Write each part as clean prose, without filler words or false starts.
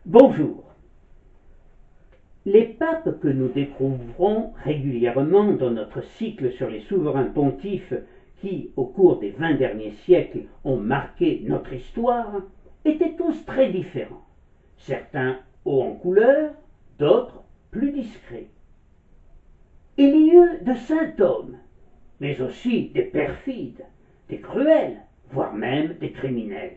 Bonjour. Les papes que nous découvrons régulièrement dans notre cycle sur les souverains pontifes qui, au cours des 20 derniers siècles, ont marqué notre histoire, étaient tous très différents. Certains hauts en couleur, d'autres plus discrets. Il y eut de saints hommes, mais aussi des perfides, des cruels, voire même des criminels.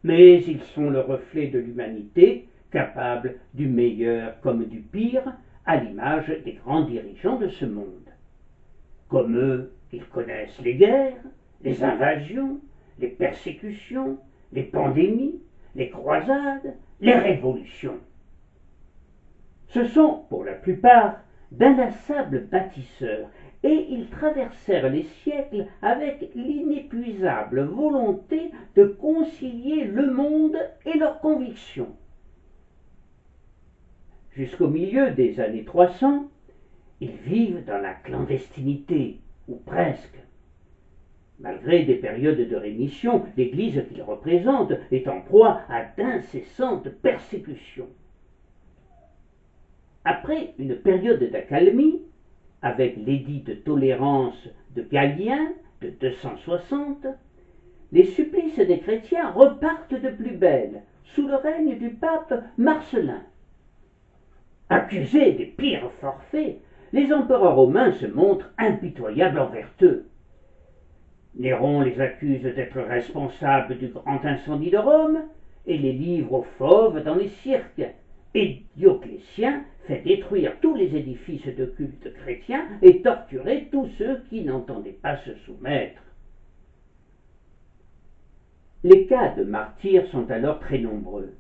Mais ils sont le reflet de l'humanité, capables du meilleur comme du pire, à l'image des grands dirigeants de ce monde. Comme eux, ils connaissent les guerres, les invasions, les persécutions, les pandémies, les croisades, les révolutions. Ce sont, pour la plupart, d'inlassables bâtisseurs, et ils traversèrent les siècles avec l'inépuisable volonté de concilier le monde et leurs convictions. Jusqu'au milieu des années 300, ils vivent dans la clandestinité, ou presque. Malgré des périodes de rémission, l'Église qu'ils représentent est en proie à d'incessantes persécutions. Après une période d'accalmie, avec l'édit de tolérance de Galien de 260, les supplices des chrétiens repartent de plus belle, sous le règne du pape Marcellin. Accusés des pires forfaits, les empereurs romains se montrent impitoyables envers eux. Néron les accuse d'être responsables du grand incendie de Rome et les livre aux fauves dans les cirques, et Dioclétien fait détruire tous les édifices de culte chrétien et torturer tous ceux qui n'entendaient pas se soumettre. Les cas de martyrs sont alors très nombreux,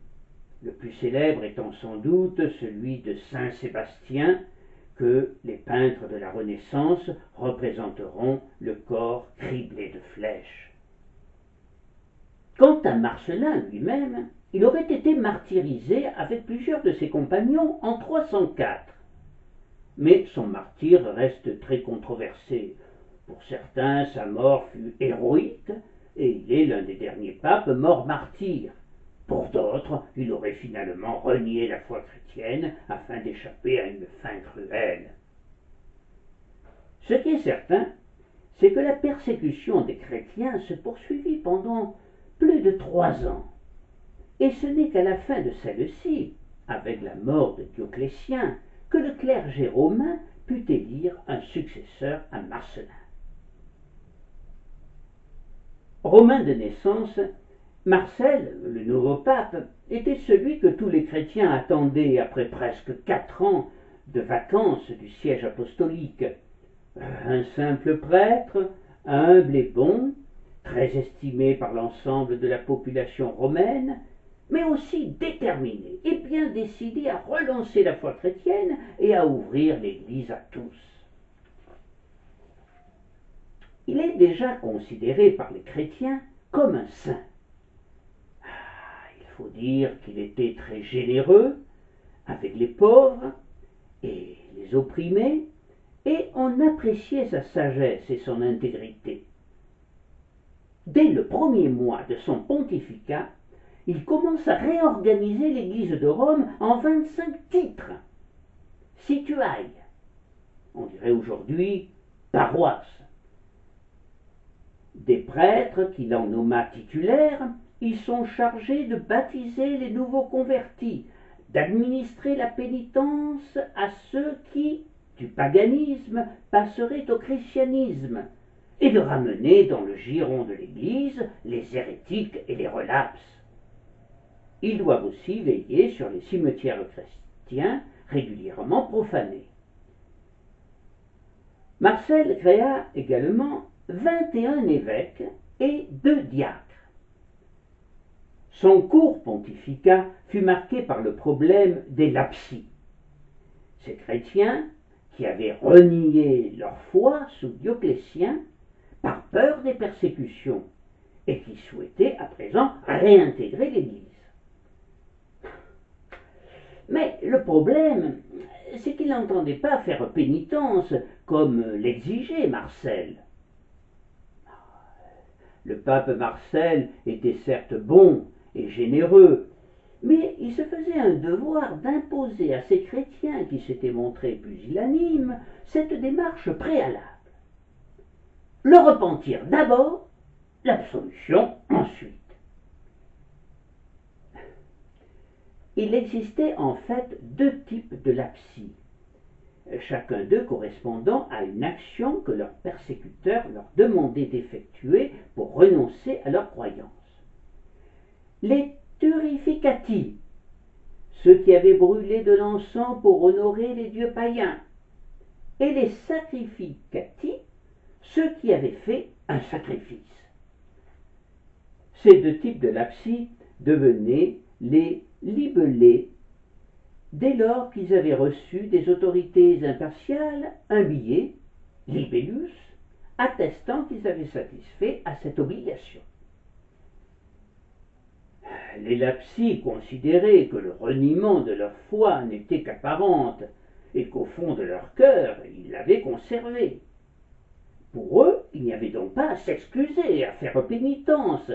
le plus célèbre étant sans doute celui de saint Sébastien, que les peintres de la Renaissance représenteront le corps criblé de flèches. Quant à Marcellin lui-même, il aurait été martyrisé avec plusieurs de ses compagnons en 304. Mais son martyre reste très controversé. Pour certains, sa mort fut héroïque, et il est l'un des derniers papes morts martyrs. Pour d'autres, il aurait finalement renié la foi chrétienne afin d'échapper à une fin cruelle. Ce qui est certain, c'est que la persécution des chrétiens se poursuivit pendant plus de 3 ans. Et ce n'est qu'à la fin de celle-ci, avec la mort de Dioclétien, que le clergé romain put élire un successeur à Marcellin. Romain de naissance, Marcel, le nouveau pape, était celui que tous les chrétiens attendaient après presque 4 ans de vacances du siège apostolique. Un simple prêtre, humble et bon, très estimé par l'ensemble de la population romaine, mais aussi déterminé et bien décidé à relancer la foi chrétienne et à ouvrir l'Église à tous. Il est déjà considéré par les chrétiens comme un saint. Il faut dire qu'il était très généreux avec les pauvres et les opprimés, et on appréciait sa sagesse et son intégrité. Dès le premier mois de son pontificat, il commence à réorganiser l'Église de Rome en 25 titres, situailles, on dirait aujourd'hui paroisses. Des prêtres qu'il en nomma titulaires, ils sont chargés de baptiser les nouveaux convertis, d'administrer la pénitence à ceux qui, du paganisme, passeraient au christianisme, et de ramener dans le giron de l'Église les hérétiques et les relapses. Ils doivent aussi veiller sur les cimetières chrétiens régulièrement profanés. Marcel créa également 21 évêques et 2 diacres. Son court pontificat fut marqué par le problème des lapsies. Ces chrétiens, qui avaient renié leur foi sous Dioclétien, par peur des persécutions, et qui souhaitaient à présent réintégrer l'Église. Mais le problème, c'est qu'il n'entendait pas faire pénitence comme l'exigeait Marcel. Le pape Marcel était certes bon et généreux, mais il se faisait un devoir d'imposer à ces chrétiens qui s'étaient montrés pusillanimes cette démarche préalable. Le repentir d'abord, l'absolution ensuite. Il existait en fait deux types de lapsis, chacun d'eux correspondant à une action que leurs persécuteurs leur demandaient d'effectuer pour renoncer à leur croyance. Les turificati, ceux qui avaient brûlé de l'encens pour honorer les dieux païens, et les sacrificati, ceux qui avaient fait un sacrifice. Ces deux types de lapsis devenaient les libellés dès lors qu'ils avaient reçu des autorités impartiales un billet, libellus, attestant qu'ils avaient satisfait à cette obligation. Les lapsis considéraient que le reniement de leur foi n'était qu'apparente et qu'au fond de leur cœur, ils l'avaient conservé. Pour eux, il n'y avait donc pas à s'excuser, à faire pénitence,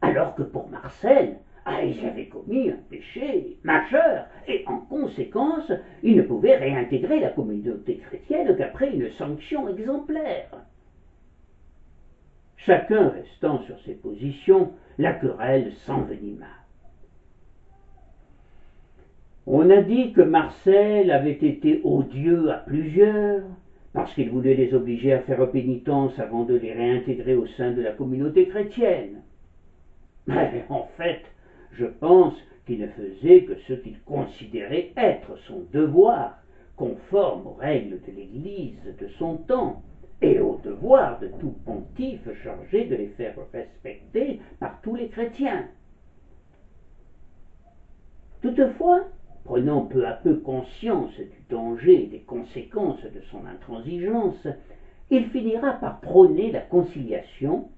alors que pour Marcel, ils avaient commis un péché majeur et en conséquence, ils ne pouvaient réintégrer la communauté chrétienne qu'après une sanction exemplaire. Chacun restant sur ses positions, la querelle s'envenima. On a dit que Marcel avait été odieux à plusieurs, parce qu'il voulait les obliger à faire pénitence avant de les réintégrer au sein de la communauté chrétienne. Mais en fait, je pense qu'il ne faisait que ce qu'il considérait être son devoir, conforme aux règles de l'Église de son temps, et au devoir de tout pontife chargé de les faire respecter par tous les chrétiens. Toutefois, prenant peu à peu conscience du danger et des conséquences de son intransigeance, il finira par prôner la conciliation,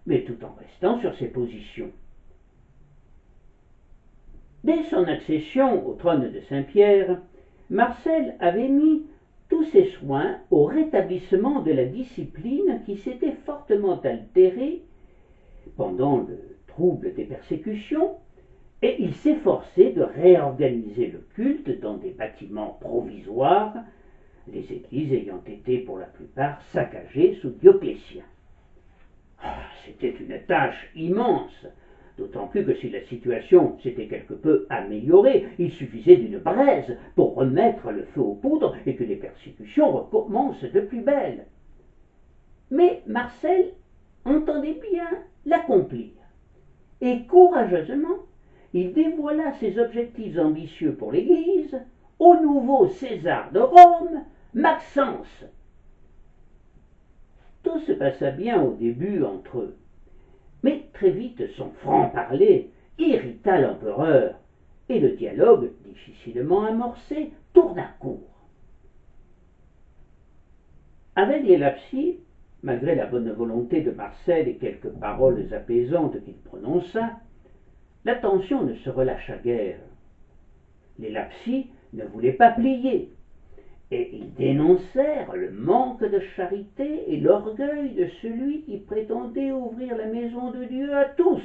mais tout en restant sur ses positions. Dès son accession au trône de Saint-Pierre, Marcel avait mis tous ses soins au rétablissement de la discipline qui s'était fortement altérée pendant le trouble des persécutions, et il s'efforçait de réorganiser le culte dans des bâtiments provisoires, les églises ayant été pour la plupart saccagées sous Dioclétien. C'était une tâche immense, d'autant plus que si la situation s'était quelque peu améliorée, il suffisait d'une braise pour remettre le feu aux poudres et que les persécutions recommencent de plus belle. Mais Marcel entendait bien l'accomplir, et courageusement, il dévoila ses objectifs ambitieux pour l'Église au nouveau César de Rome, Maxence. Tout se passa bien au début entre eux, mais très vite son franc-parler irrita l'empereur, et le dialogue, difficilement amorcé, tourna court. Avec les lapsis, malgré la bonne volonté de Marcel et quelques paroles apaisantes qu'il prononça, la tension ne se relâcha guère. Les lapsis ne voulaient pas plier, et ils dénoncèrent le manque de charité et l'orgueil de celui qui prétendait ouvrir la maison de Dieu à tous.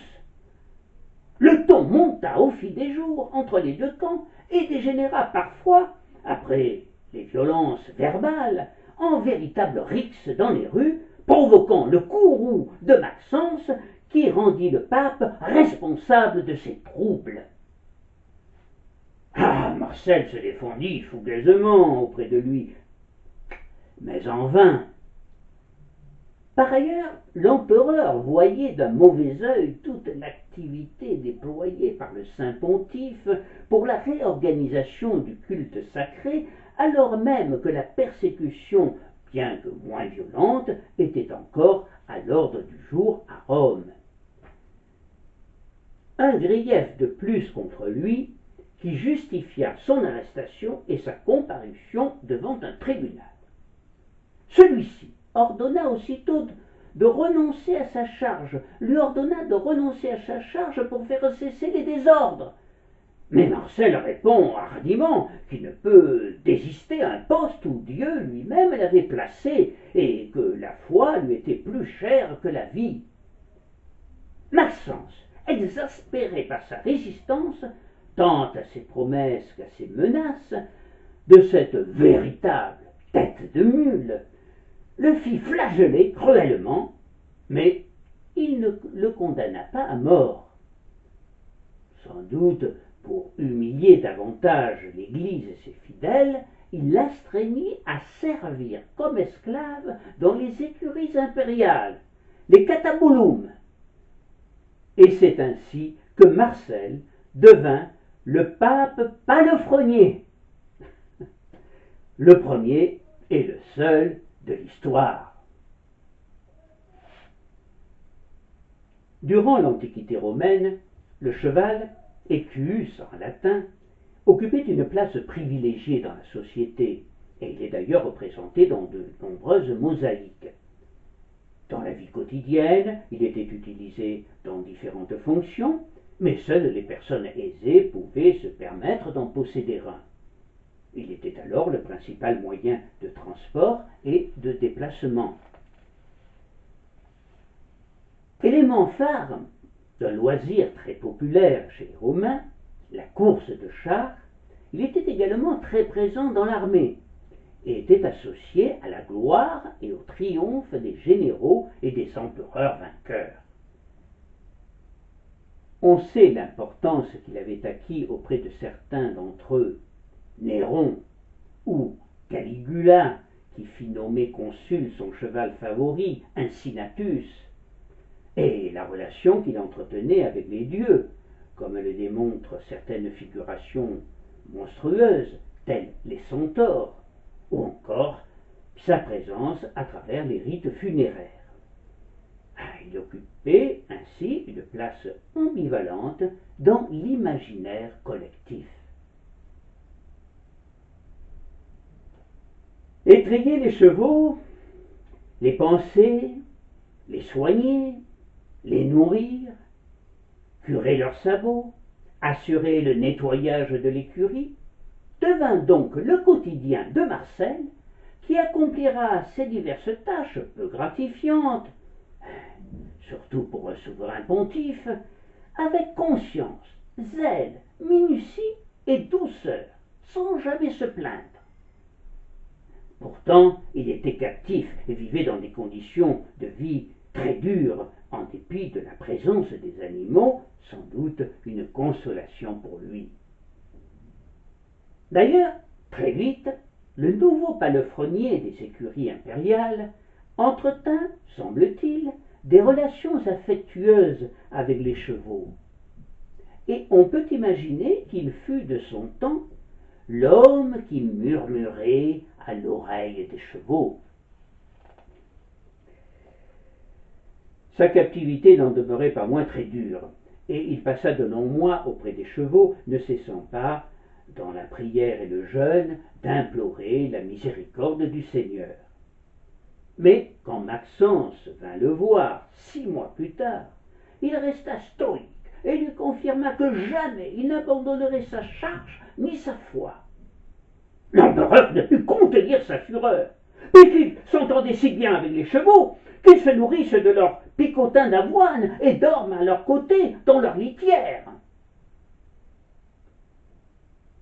Le ton monta au fil des jours entre les deux camps et dégénéra parfois, après les violences verbales, en véritable rixe dans les rues, provoquant le courroux de Maxence qui rendit le pape responsable de ces troubles. Marcel se défendit fougueusement auprès de lui, mais en vain. Par ailleurs, l'empereur voyait d'un mauvais œil toute l'activité déployée par le saint pontife pour la réorganisation du culte sacré, alors même que la persécution, bien que moins violente, était encore à l'ordre du jour à Rome. Un grief de plus contre lui, qui justifia son arrestation et sa comparution devant un tribunal. Celui-ci ordonna aussitôt de renoncer à sa charge, lui ordonna de renoncer à sa charge pour faire cesser les désordres. Mais Marcel répond hardiment qu'il ne peut désister à un poste où Dieu lui-même l'avait placé et que la foi lui était plus chère que la vie. Maxence, exaspéré par sa résistance, tant à ses promesses qu'à ses menaces, de cette véritable tête de mule, le fit flageller cruellement, mais il ne le condamna pas à mort. Sans doute, pour humilier davantage l'Église et ses fidèles, il l'astreignit à servir comme esclave dans les écuries impériales, les cataboulums. Et c'est ainsi que Marcel devint le pape palefrenier, le premier et le seul de l'histoire. Durant l'Antiquité romaine, le cheval, equus en latin, occupait une place privilégiée dans la société, et il est d'ailleurs représenté dans de nombreuses mosaïques. Dans la vie quotidienne, il était utilisé dans différentes fonctions, mais seules les personnes aisées pouvaient se permettre d'en posséder un. Il était alors le principal moyen de transport et de déplacement. Élément phare d'un loisir très populaire chez les Romains, la course de chars, il était également très présent dans l'armée et était associé à la gloire et au triomphe des généraux et des empereurs vainqueurs. On sait l'importance qu'il avait acquis auprès de certains d'entre eux, Néron ou Caligula, qui fit nommer consul son cheval favori, Incinatus, et la relation qu'il entretenait avec les dieux, comme le démontrent certaines figurations monstrueuses, telles les centaures, ou encore sa présence à travers les rites funéraires. Il occupait ainsi une place ambivalente dans l'imaginaire collectif. Étrayer les chevaux, les panser, les soigner, les nourrir, curer leurs sabots, assurer le nettoyage de l'écurie, devint donc le quotidien de Marcel, qui accomplira ces diverses tâches peu gratifiantes, surtout pour un souverain pontife, avec conscience, zèle, minutie et douceur, sans jamais se plaindre. Pourtant, il était captif et vivait dans des conditions de vie très dures, en dépit de la présence des animaux, sans doute une consolation pour lui. D'ailleurs, très vite, le nouveau palefrenier des écuries impériales entretint, semble-t-il, des relations affectueuses avec les chevaux. Et on peut imaginer qu'il fut de son temps l'homme qui murmurait à l'oreille des chevaux. Sa captivité n'en demeurait pas moins très dure, et il passa de longs mois auprès des chevaux, ne cessant pas, dans la prière et le jeûne, d'implorer la miséricorde du Seigneur. Mais quand Maxence vint le voir 6 mois plus tard, il resta stoïque et lui confirma que jamais il n'abandonnerait sa charge ni sa foi. L'empereur ne put contenir sa fureur, puisqu'il s'entendait si bien avec les chevaux qu'ils se nourrissent de leurs picotins d'avoine et dorment à leur côté dans leur litière.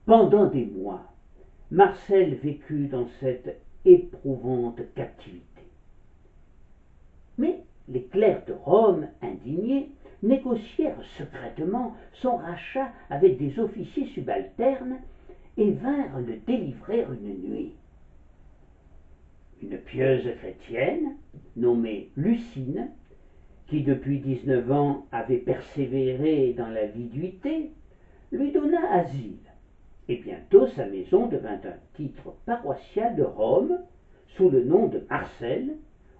Pendant des mois, Marcel vécut dans cette éprouvante captivité. Mais les clercs de Rome, indignés, négocièrent secrètement son rachat avec des officiers subalternes et vinrent le délivrer une nuit. Une pieuse chrétienne, nommée Lucine, qui depuis 19 ans avait persévéré dans la viduité, lui donna asile, et bientôt sa maison devint un titre paroissial de Rome, sous le nom de Marcel,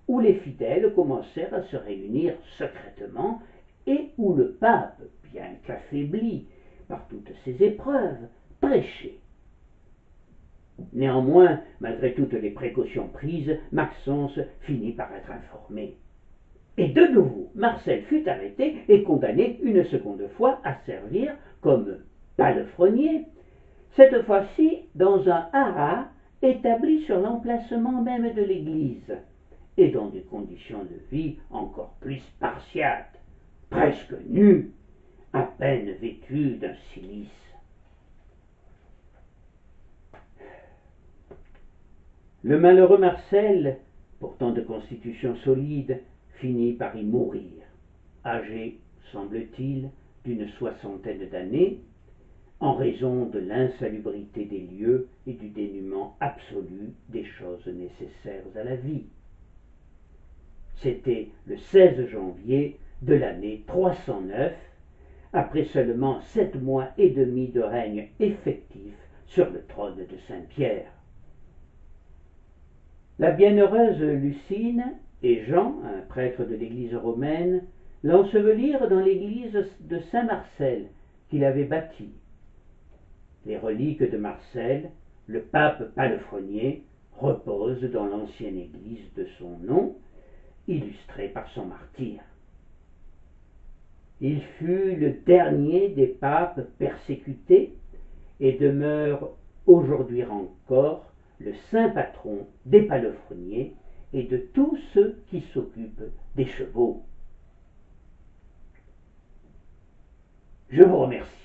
où les fidèles commencèrent à se réunir secrètement et où le pape, bien qu'affaibli par toutes ces épreuves, prêchait. Néanmoins, malgré toutes les précautions prises, Maxence finit par être informé. Et de nouveau, Marcel fut arrêté et condamné une seconde fois à servir comme palefrenier, cette fois-ci dans un haras établi sur l'emplacement même de l'église, et dans des conditions de vie encore plus spartiates, presque nu, à peine vêtu d'un cilice. Le malheureux Marcel, pourtant de constitution solide, finit par y mourir, âgé, semble-t-il, d'une 60aine d'années, en raison de l'insalubrité des lieux et du dénuement absolu des choses nécessaires à la vie. C'était le 16 janvier de l'année 309, après seulement 7 mois et demi de règne effectif sur le trône de Saint-Pierre. La bienheureuse Lucine et Jean, un prêtre de l'église romaine, l'ensevelirent dans l'église de Saint-Marcel qu'il avait bâtie. Les reliques de Marcel, le pape palefrenier, reposent dans l'ancienne église de son nom, illustrée par son martyre. Il fut le dernier des papes persécutés et demeure aujourd'hui encore le saint patron des palefreniers et de tous ceux qui s'occupent des chevaux. Je vous remercie.